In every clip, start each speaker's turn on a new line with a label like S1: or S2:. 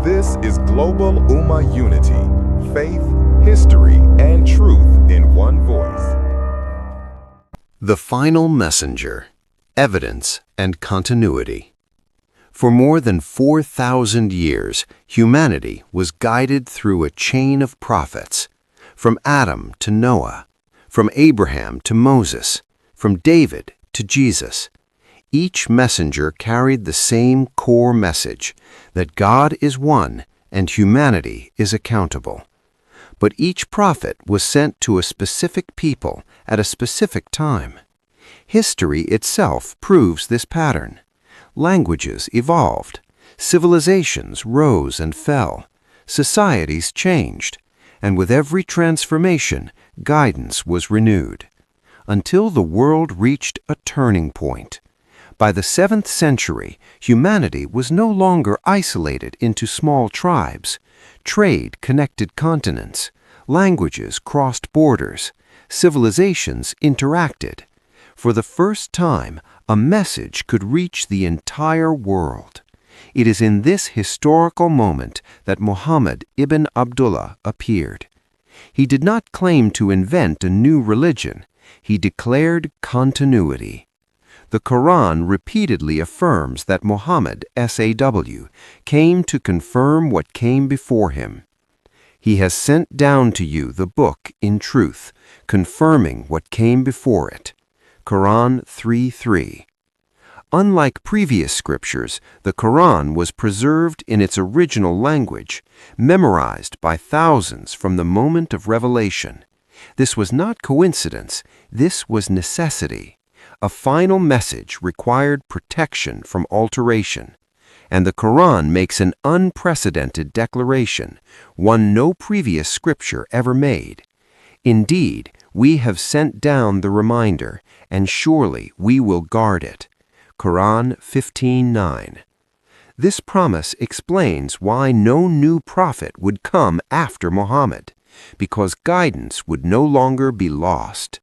S1: This is Global Ummah Unity, faith, history, and truth in one voice.
S2: The Final Messenger, Evidence and Continuity. For more than 4,000 years, humanity was guided through a chain of prophets, from Adam to Noah, from Abraham to Moses, from David to Jesus. Each messenger carried the same core message, that God is one and humanity is accountable. But each prophet was sent to a specific people at a specific time. History itself proves this pattern. Languages evolved, civilizations rose and fell, societies changed, and with every transformation, guidance was renewed, until the world reached a turning point. By the 7th century, humanity was no longer isolated into small tribes. Trade connected continents, languages crossed borders, civilizations interacted. For the first time, a message could reach the entire world. It is in this historical moment that Muhammad ibn Abdullah appeared. He did not claim to invent a new religion. He declared continuity. The Quran repeatedly affirms that Muhammad, SAW, came to confirm what came before him. He has sent down to you the book in truth, confirming what came before it. Quran 3:3. Unlike previous scriptures, the Quran was preserved in its original language, memorized by thousands from the moment of revelation. This was not coincidence, this was necessity. A final message required protection from alteration, and the Quran makes an unprecedented declaration, one no previous scripture ever made. Indeed, we have sent down the reminder, and surely we will guard it. Quran 15:9. This promise explains why no new prophet would come after Muhammad, because guidance would no longer be lost.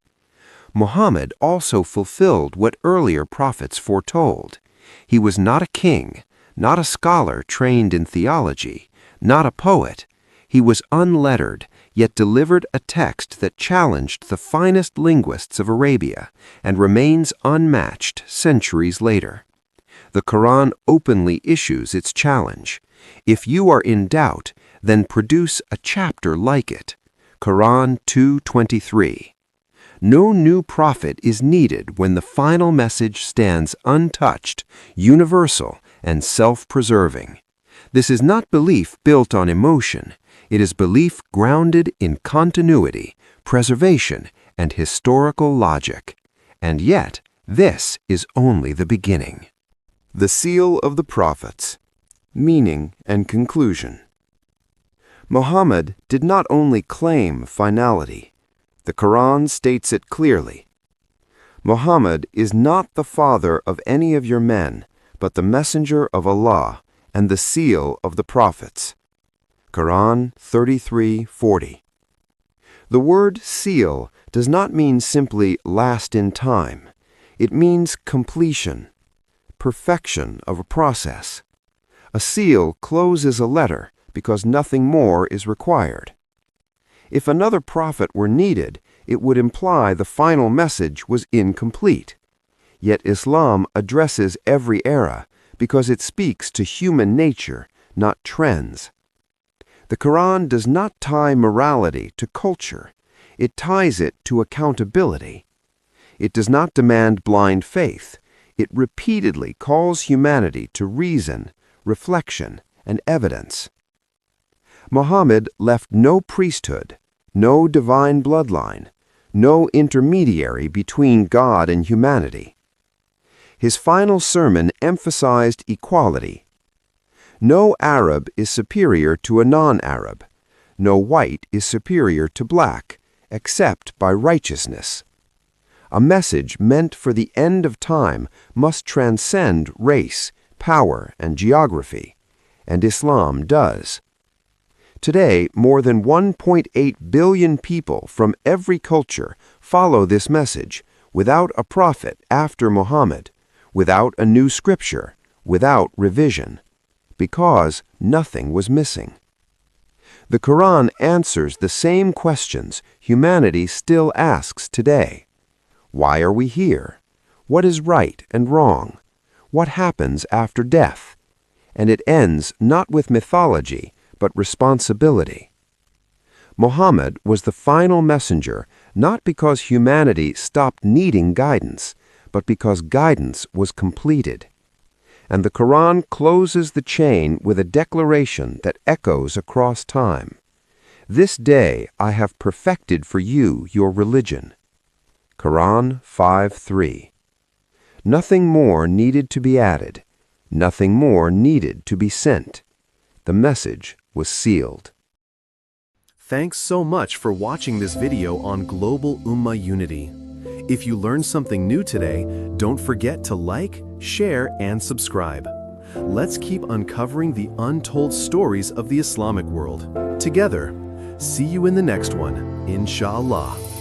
S2: Muhammad also fulfilled what earlier prophets foretold. He was not a king, not a scholar trained in theology, not a poet. He was unlettered, yet delivered a text that challenged the finest linguists of Arabia and remains unmatched centuries later. The Quran openly issues its challenge. If you are in doubt, then produce a chapter like it. Quran 2:23. No new prophet is needed when the final message stands untouched, universal, and self-preserving. This is not belief built on emotion. It is belief grounded in continuity, preservation, and historical logic. And yet, this is only the beginning. The Seal of the Prophets. Meaning and conclusion. Muhammad did not only claim finality. The Quran states it clearly. Muhammad is not the father of any of your men, but the messenger of Allah and the seal of the prophets. Quran 33:40. The word seal does not mean simply last in time. It means completion, perfection of a process. A seal closes a letter because nothing more is required. If another prophet were needed, it would imply the final message was incomplete. Yet Islam addresses every era because it speaks to human nature, not trends. The Quran does not tie morality to culture. It ties it to accountability. It does not demand blind faith. It repeatedly calls humanity to reason, reflection, and evidence. Muhammad left no priesthood, no divine bloodline, no intermediary between God and humanity. His final sermon emphasized equality. No Arab is superior to a non-Arab. No white is superior to black, except by righteousness. A message meant for the end of time must transcend race, power, and geography, and Islam does. Today, more than 1.8 billion people from every culture follow this message without a prophet after Muhammad, without a new scripture, without revision.
S3: because nothing was missing. The Quran answers the same questions humanity still asks today. Why are we here? What is right and wrong? What happens after death? And it ends not with mythology, but responsibility. Muhammad was the final messenger not because humanity stopped needing guidance, but because guidance was completed. And the Quran closes the chain with a declaration that echoes across time. This day I have perfected for you your religion. Quran 5:3. Nothing more needed to be added. Nothing more needed to be sent. The message was sealed.
S2: Thanks so much for watching this video on Global Ummah Unity. If you learned something new today, don't forget to like, share, and subscribe. Let's keep uncovering the untold stories of the Islamic world together. See you in the next one, inshallah.